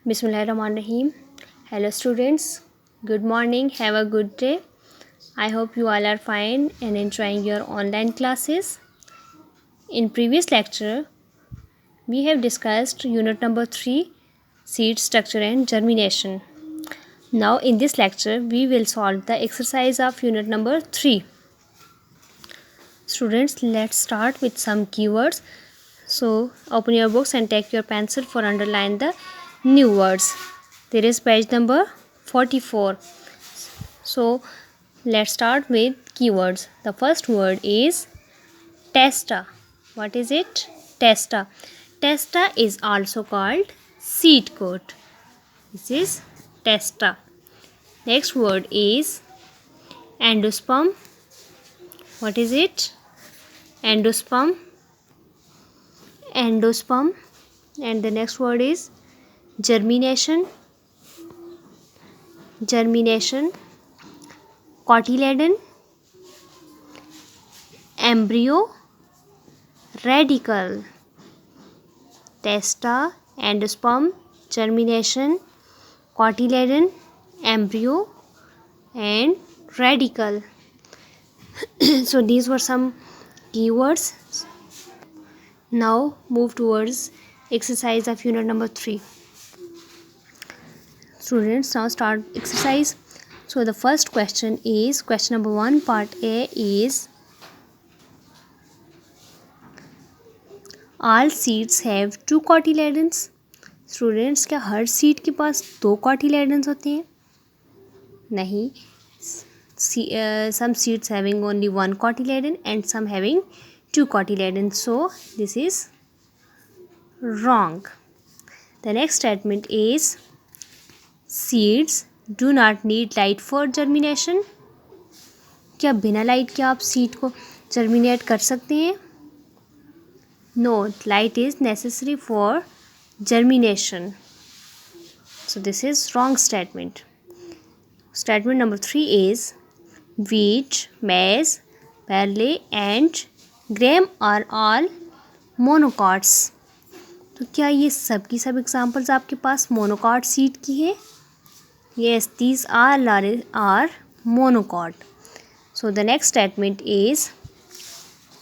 Bismillahirrahmanirrahim. Hello students. Good morning. Have a good day. I hope you all are fine and enjoying your online classes. In previous lecture, we have discussed unit number 3, seed structure and germination. Now in this lecture, we will solve the exercise of unit number 3. Students, let's start with some keywords. So open your books and take your pencil for underline the new words. There is page number 44. So let's start with keywords. The first word is testa. What is it? Testa. Testa is also called seed coat. This is testa. Next word is endosperm. What is it? Endosperm. Endosperm. And the next word is germination. Germination. Cotyledon, embryo, radicle. Testa, endosperm, germination, cotyledon, embryo and radicle. So these were some keywords. Now move towards exercise of unit number 3. Students, now start exercise. So the first question is question number 1, part A is all seeds have 2 cotyledons. Students, क्या हर seed के पास 2 cotyledons होते हैं? नहीं. Some seeds having only 1 cotyledon and some having 2 cotyledons. So this is wrong. The next statement is seeds do not need light for germination. क्या बिना light के आप seed को जर्मिनेट कर सकते हैं? No, light is necessary for germination. So this is wrong statement. Statement number 3 is wheat, maize, barley and gram are all monocots. तो क्या ये सब की सब एग्जाम्पल्स आपके पास मोनोकॉट सीड की है? Yes, these all are monocot. So the next statement is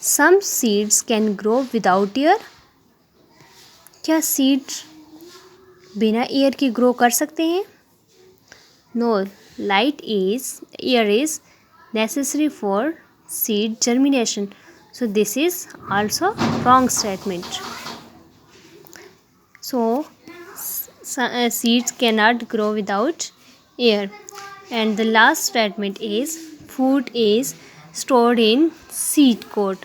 some seeds can grow without air. क्या सीड बिना एयर के ग्रो कर सकते हैं? No, air is necessary for seed germination. So this is also wrong statement. So seeds cannot grow without air. And the last statement is food is stored in seed coat.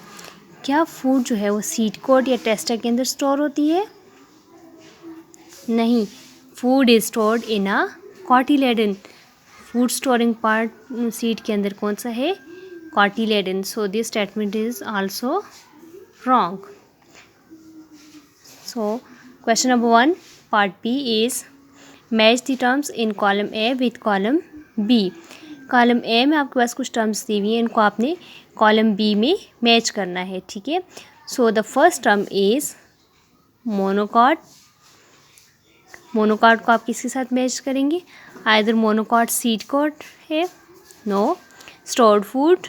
क्या food जो है वो seed coat या टेस्टा के अंदर store होती है? नहीं. Food is stored in a cotyledon. Food storing part seed के अंदर कौन सा है? Cotyledon. So this statement is also wrong. So question number 1, part B is match the terms in column A with column B. Column A में आपके पास कुछ terms दी हुई हैं, इनको आपने कॉलम बी में मैच करना है. ठीक है. So the first term is monocot. Monocot को आप किसके साथ मैच करेंगे? आइदर मोनोकॉट सीड कोट है. No. Stored food.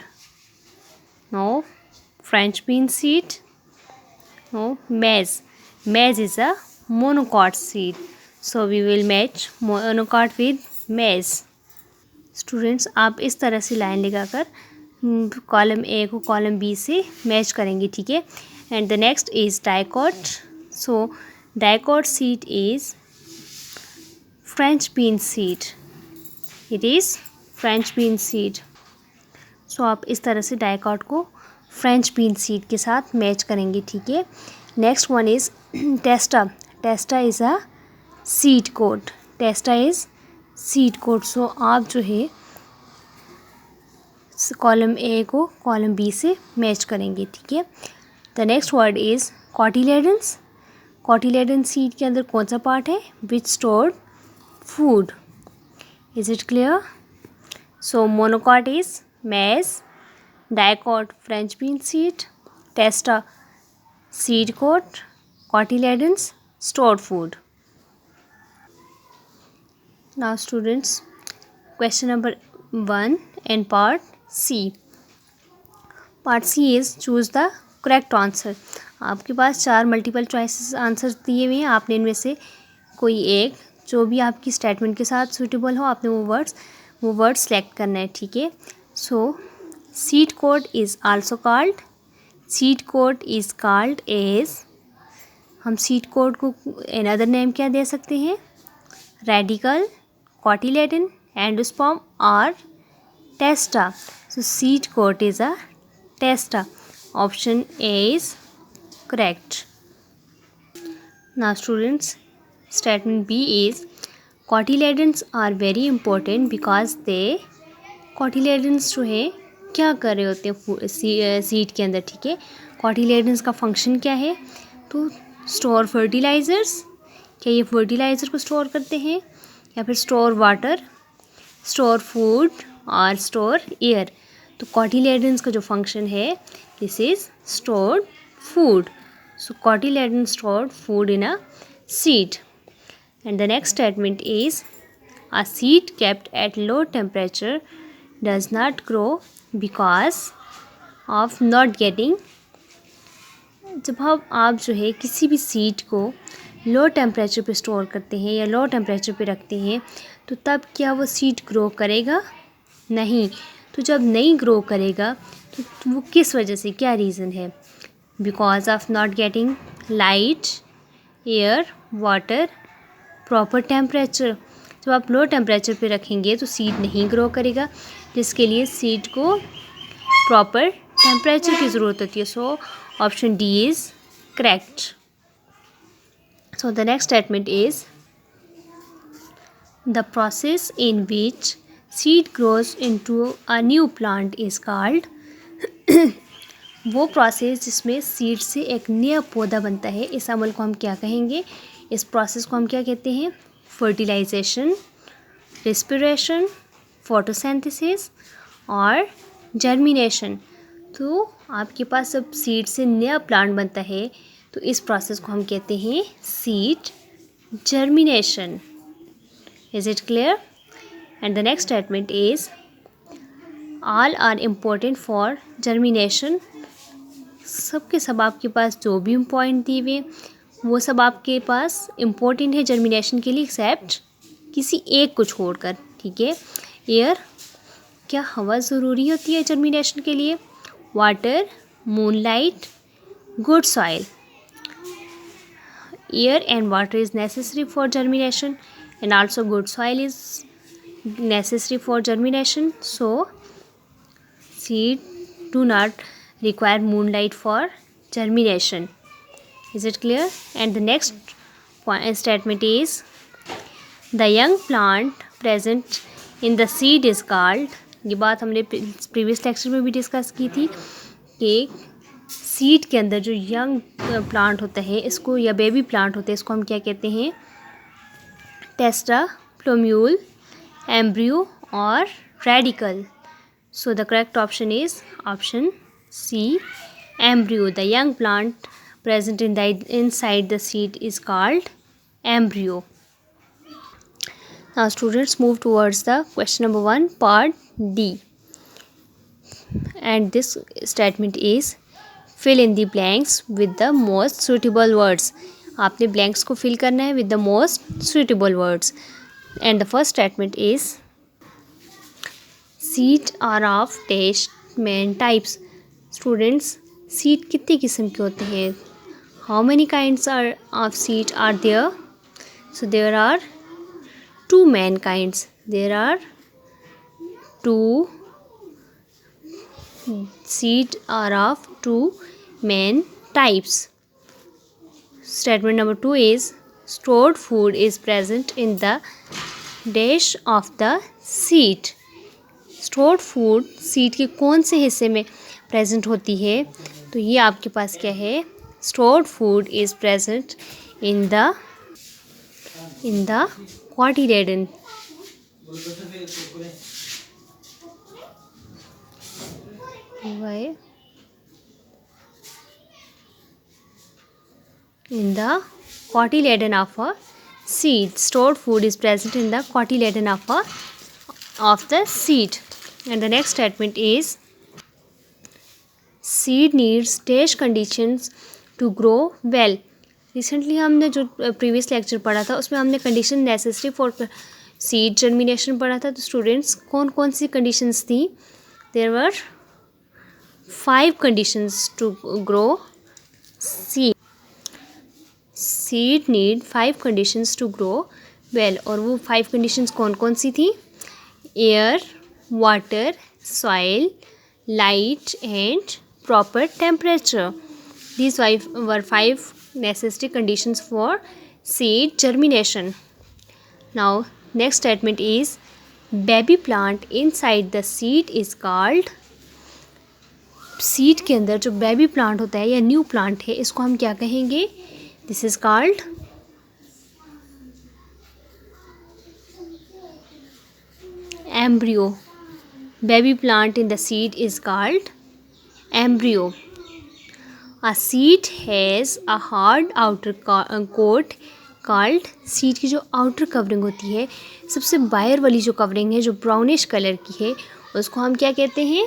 No. French bean seed. No. Maize. Maize is a monocot seed. So we will match monocot with maize. Students, आप इस तरह से लाइन लगाकर कॉलम ए को कॉलम बी से match करेंगे. ठीक है. And the next is dicot. So dicot seed is French bean seed. It is French bean seed. So आप इस तरह से डाइकॉट को फ्रेंच बीन सीड के साथ मैच करेंगे. ठीक है. Next one is testa. Testa is a seed coat. Testa is seed coat. So आप जो है कॉलम ए को कॉलम बी से मैच करेंगे. ठीक है. The next word is cotyledons. Cotyledon seed के अंदर कौन सा पार्ट है? Which stored food. Is it clear? So monocot is maize, dicot French bean seed, testa seed coat, cotyledons stored food. Now students, question number 1 and part C. Part C is choose the correct answer. आपके पास 4 multiple choices answers दिए हुए हैं. आपने इनमें से कोई एक जो भी आपकी स्टेटमेंट के साथ सूटेबल हो आपने वो वर्ड सेलेक्ट करना है. ठीक है. So seed coat is also called. Seed coat is called as. हम सीड कोड को अनदर नेम क्या दे सकते हैं? Radicle, cotyledon, endosperm or testa. So seed coat is a testa. Option A is correct. Now students, statement B is cotyledons are very important because they cotyledons जो है क्या कर रहे होते हैं सीड के अंदर. ठीक है. cotyledons का फंक्शन क्या है? तो स्टोर फर्टिलाइजर्स. क्या ये फर्टिलाइज़र को स्टोर करते हैं या फिर स्टोर वाटर, स्टोर फूड और स्टोर एयर? तो कॉटिलेडन्स का जो फंक्शन है this is stored food. So cotyledon stored food in a seed. And the next statement is a seed kept at low temperature does not grow because of not getting. जब आप जो है किसी भी seed को low temperature पे store करते हैं या लो टेम्परेचर पे रखते हैं तो तब क्या वो सीड ग्रो करेगा? नहीं. तो जब नहीं ग्रो करेगा तो वो किस वजह से, क्या रीज़न है? Because of not getting light, air, water, proper temperature. जब आप लो टेम्परेचर पे रखेंगे तो सीड नहीं ग्रो करेगा, जिसके लिए सीड को प्रॉपर टेम्परेचर की ज़रूरत होती है. So option D is correct. So the next statement is the process in which seed grows into a new plant is called. वो प्रोसेस जिसमें सीड से एक नया पौधा बनता है, इस अमल को हम क्या कहेंगे? इस प्रोसेस को हम क्या कहते हैं? फर्टिलाइजेशन, रेस्पिरेशन, फोटोसिंथेसिस और जर्मिनेशन. तो आपके पास जब सीड से नया प्लांट बनता है तो इस प्रोसेस को हम कहते हैं seed germination. Is it clear? And the next statement is all are important for germination. सब के सब आपके पास जो भी पॉइंट दिए हुए वो सब आपके पास इम्पोर्टेंट है जर्मिनेशन के लिए, एक्सेप्ट किसी एक को छोड़कर. ठीक है. एयर, क्या हवा ज़रूरी होती है जर्मिनेशन के लिए? Water, moonlight, good soil. Air and water is necessary for germination and also good soil is necessary for germination. So seed do not require moonlight for germination. Is it clear? And the next statement is the young plant present in the seed is called. ये बात हमने previous lecture में भी discuss की थी कि seed के अंदर जो यंग प्लांट होता है इसको, या बेबी प्लांट होता है, इसको हम क्या कहते हैं? टेस्टा, प्लोम्यूल, एम्ब्रियो और radicle. So the correct option is option C, embryo. The young plant present inside the seed is called embryo. Now students move towards the question number 1 part D. And this statement is fill in the blanks with the most suitable words. आपने blanks को fill करना है with the most suitable words. And the first statement is seed are of dash main types. Students, seed कितनी किस्म के होते हैं? How many kinds of seed are there? So there are 2 main kinds. There are 2 seed are of 2 main types. Statement number 2 is stored food is present in the dash of the seed. Stored food seed के कौन से हिस्से में present होती है? तो ये आपके पास क्या है? Stored food is present in the cotyledon. Why? In the cotyledon of a seed. Stored food is present in the cotyledon of the seed. And the next statement is seed needs dash conditions to grow well. Recently हमने जो previous lecture पढ़ा था उसमें हमने condition necessary for seed germination पढ़ा था. तो students कौन कौन सी कंडीशंस थी? There were 5 conditions to grow seed. Seed need 5 conditions to grow well. और वो 5 conditions कौन कौन सी थी? Air, water, soil, light and proper temperature. These were 5 necessary conditions for seed germination. Now next statement is baby plant inside the seed is called. Seed के अंदर जो baby plant होता है या न्यू प्लांट है इसको हम क्या कहेंगे? This is called embryo. Baby plant in the seed is called embryo. A seed has a hard outer coat called. Seed की जो आउटर कवरिंग होती है, सबसे बाहर वाली जो कवरिंग है जो ब्राउनिश कलर की है, उसको हम क्या कहते हैं?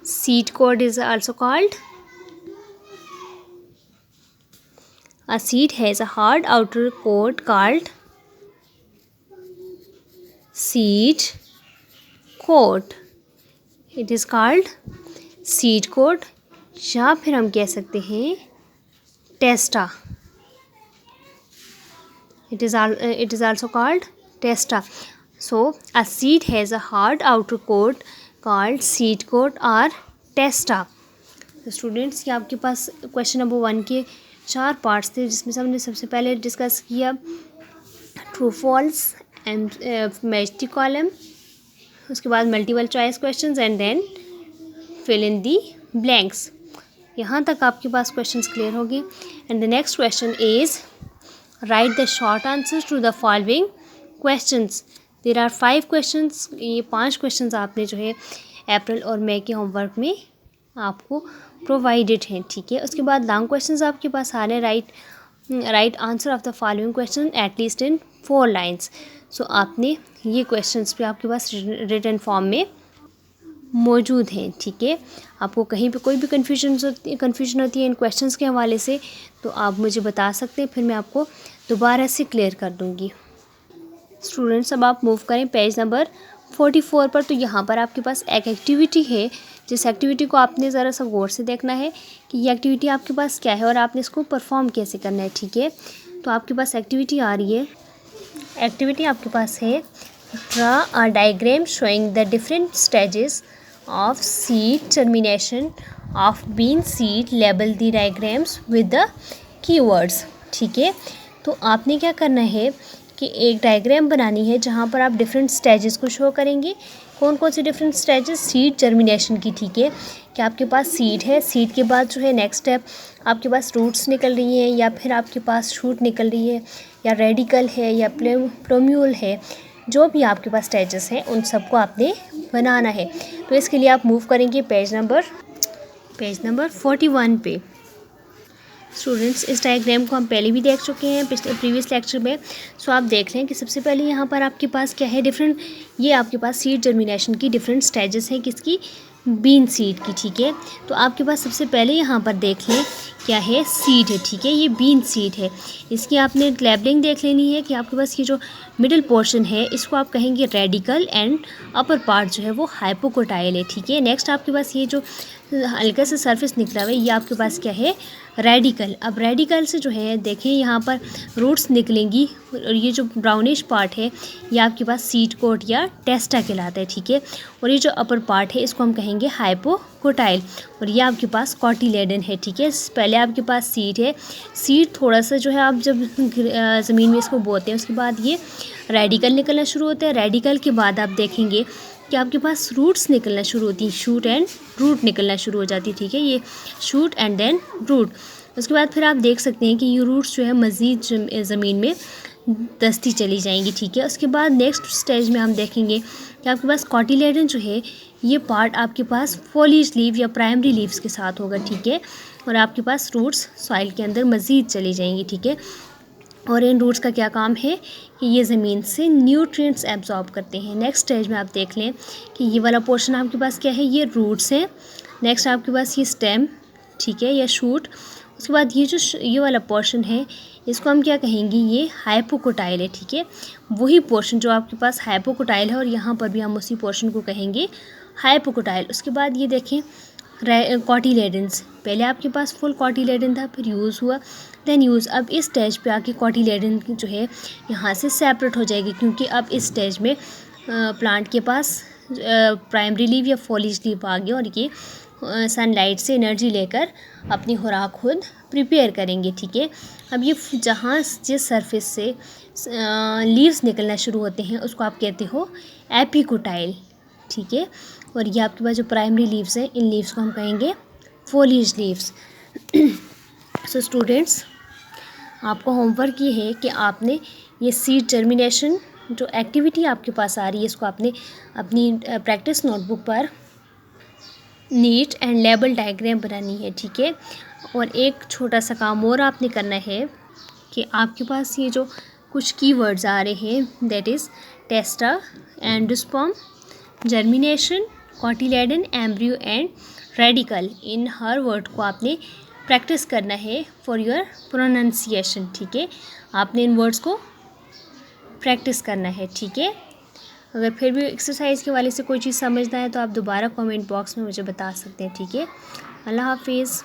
Seed coat is also called. A seed has a hard outer coat called seed coat. It is called seed coat. या फिर हम कह सकते हैं टेस्टा. It is also called testa. So a seed has a hard outer coat called seed coat or testa. तो students ये आपके पास question number 1 के 4 पार्ट्स थे जिसमें से हमने सबसे पहले डिस्कस किया true false and match the column, उसके बाद multiple choice questions and then fill in the blanks. यहाँ तक आपके पास क्वेश्चंस क्लियर होगी. And the next question is write the short answers to the following questions. There are 5 questions. ये 5 questions आपने जो है अप्रैल और मई के होमवर्क में आपको प्रोवाइडेड हैं. ठीक है, उसके बाद लॉन्ग क्वेश्चंस आपके पास आ रहे हैं. Write answer of the following question at least in 4 lines. So आपने ये क्वेश्चंस भी आपके पास रिटन फॉर्म में मौजूद हैं. ठीक है, आपको कहीं पे कोई भी कन्फ्यूजन होती है इन क्वेश्चंस के हवाले से तो आप मुझे बता सकते हैं, फिर मैं आपको दोबारा से क्लियर कर दूंगी. स्टूडेंट्स अब आप मूव करें पेज नंबर 44 पर. तो यहाँ पर आपके पास एक एक्टिविटी है जिस एक्टिविटी को आपने ज़रा सा गौर से देखना है कि ये एक्टिविटी आपके पास क्या है और आपने इसको परफॉर्म कैसे करना है. ठीक है, तो आपके पास एक्टिविटी आ रही है. एक्टिविटी आपके पास है draw a diagram showing the different stages of seed germination of bean seed. Label the diagrams with the keywords. ठीक है, तो आपने क्या करना है कि एक डायग्राम बनानी है जहाँ पर आप डिफरेंट स्टेजेस को शो करेंगे. कौन कौन से डिफरेंट स्टेजेस? सीड जर्मिनेशन की. ठीक है, कि आपके पास सीड है, सीड के बाद जो है नेक्स्ट स्टेप आपके पास रूट्स निकल रही हैं या फिर आपके पास शूट निकल रही है या रेडिकल है या प्लोम्यूल है. जो भी आपके पास स्टेजेस हैं उन सबको आपने बनाना है. तो इसके लिए आप मूव करेंगे पेज नंबर 41 पे. स्टूडेंट्स इस डायग्राम को हम पहले भी देख चुके हैं प्रीवियस लेक्चर में. सो आप देख लें कि सबसे पहले यहाँ पर आपके पास क्या है डिफरेंट. ये आपके पास सीड जर्मिनेशन की डिफरेंट स्टेजेस हैं. किसकी? बीन सीड की. ठीक है, तो आपके पास सबसे पहले यहाँ पर देख लें क्या है? सीड है. ठीक है, ये बीन सीड है. इसकी आपने लेबलिंग देख लेनी है कि आपके पास ये जो मिडिल पोर्शन है इसको आप कहेंगे रेडिकल एंड अपर पार्ट जो है वो हाइपोकोटाइल है. ठीक है, नेक्स्ट आपके पास ये जो हल्का सा सरफेस निकला हुआ है ये आपके पास क्या है? रेडिकल. अब रेडिकल से जो है देखें यहाँ पर रूट्स निकलेंगी और ये जो ब्राउनिश पार्ट है ये आपके पास सीड कोट या टेस्टा कहलाता है. ठीक है, और ये जो अपर पार्ट है इसको हम कहेंगे हाइपोकोटाइल और ये आपके पास कॉटिलेडन है. ठीक है, पहले आपके पास सीड है. सीड थोड़ा सा जो है आप जब ज़मीन में इसको बोते हैं उसके बाद ये रेडिकल निकलना शुरू होता है. रेडिकल के बाद आप देखेंगे कि आपके पास रूट्स निकलना शुरू होती हैं. शूट एंड रूट निकलना शुरू हो जाती है. ठीक है, ये शूट एंड देन रूट. उसके बाद फिर आप देख सकते हैं कि ये रूट्स जो है मज़ीद ज़मीन में दस्ती चली जाएंगी. ठीक है, उसके बाद नेक्स्ट स्टेज में हम देखेंगे कि आपके पास कॉटिलेडन जो है ये पार्ट आपके पास फॉलिएज लीव या प्राइमरी लीव्स के साथ होगा. ठीक है, और आपके पास रूट्स सॉइल के अंदर मज़ीद चली जाएंगी. ठीक है, और इन रूट्स का क्या काम है कि ये ज़मीन से न्यूट्रिएंट्स एब्जॉर्ब करते हैं। नेक्स्ट स्टेज में आप देख लें कि ये वाला पोर्शन आपके पास क्या है, ये रूट्स हैं। नेक्स्ट आपके पास ये स्टेम, ठीक है, या शूट। उसके बाद ये जो ये वाला पोर्शन है इसको हम क्या कहेंगे, ये हाइपोकोटाइल है, ठीक है। वही पोर्शन जो आपके पास हाइपोकोटाइल है और यहाँ पर भी हम उसी पोर्शन को कहेंगे हाइपोकोटाइल। उसके बाद ये देखें कॉटिलेडन्स, पहले आपके पास फुल कॉटिलेडन था, फिर यूज़ हुआ, देन यूज़। अब इस स्टेज पे आके कॉटिलेडन जो है यहाँ से सेपरेट हो जाएगी, क्योंकि अब इस स्टेज में प्लांट के पास प्राइमरी लीव या फॉलिज लीव आ गया और ये सनलाइट से एनर्जी लेकर अपनी खुराक खुद प्रिपेयर करेंगे, ठीक है। अब ये जहाँ जिस सरफेस से लीव्स निकलना शुरू होते हैं उसको आप कहते हो एपिकोटाइल, ठीक है। और ये आपके पास जो प्राइमरी लीव्स हैं, इन लीव्स को हम कहेंगे फॉलिज लीव्स। सो स्टूडेंट्स, आपको होमवर्क ये है कि आपने ये सीड जर्मिनेशन जो एक्टिविटी आपके पास आ रही है इसको आपने अपनी प्रैक्टिस नोटबुक पर नीट एंड लेबल डायग्राम बनानी है, ठीक है। और एक छोटा सा काम और आपने करना है कि आपके पास ये जो कुछ कीवर्ड्स आ रहे हैं, that is टेस्टा, endosperm, germination, cotyledon, embryo and radical, in her word को आपने प्रैक्टिस करना है फॉर योर प्रोनाउंसिएशन, ठीक है। आपने इन वर्ड्स को प्रैक्टिस करना है, ठीक है। अगर फिर भी एक्सरसाइज के वाले से कोई चीज़ समझना है तो आप दोबारा कमेंट बॉक्स में मुझे बता सकते हैं, ठीक है। अल्लाह हाफिज़।